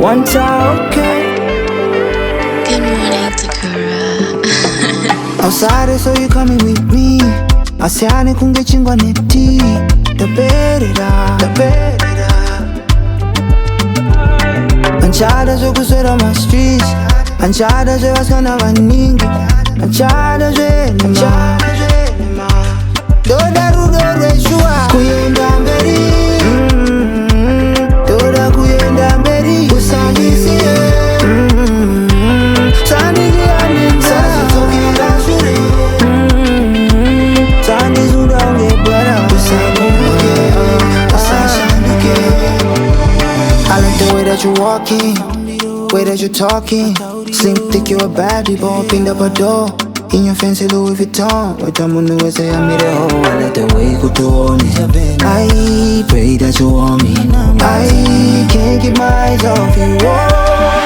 One time, okay. Good morning, Takura. Outside, so you coming with me. Asiane kunge chingwa neti. The better, the better. Anchada zo kuswera my streets. Anchada zo waskana waningi. Anchada zo enema. Doda rudo reshua. Kuyenda mberi. Doda kuyenda mberi. Usandisi Sandisi aninza. Sasa tokira shure. Sandisi undange bara. Usabuke. Usashanduke. I like the way that you walking, way that you talking. Slim thick, you a bad people, opened up a door. In your fancy Louis Vuitton, with the moon who say I made a hole. I like the way you go to me. I pray that you want me. I can't keep my eyes off you.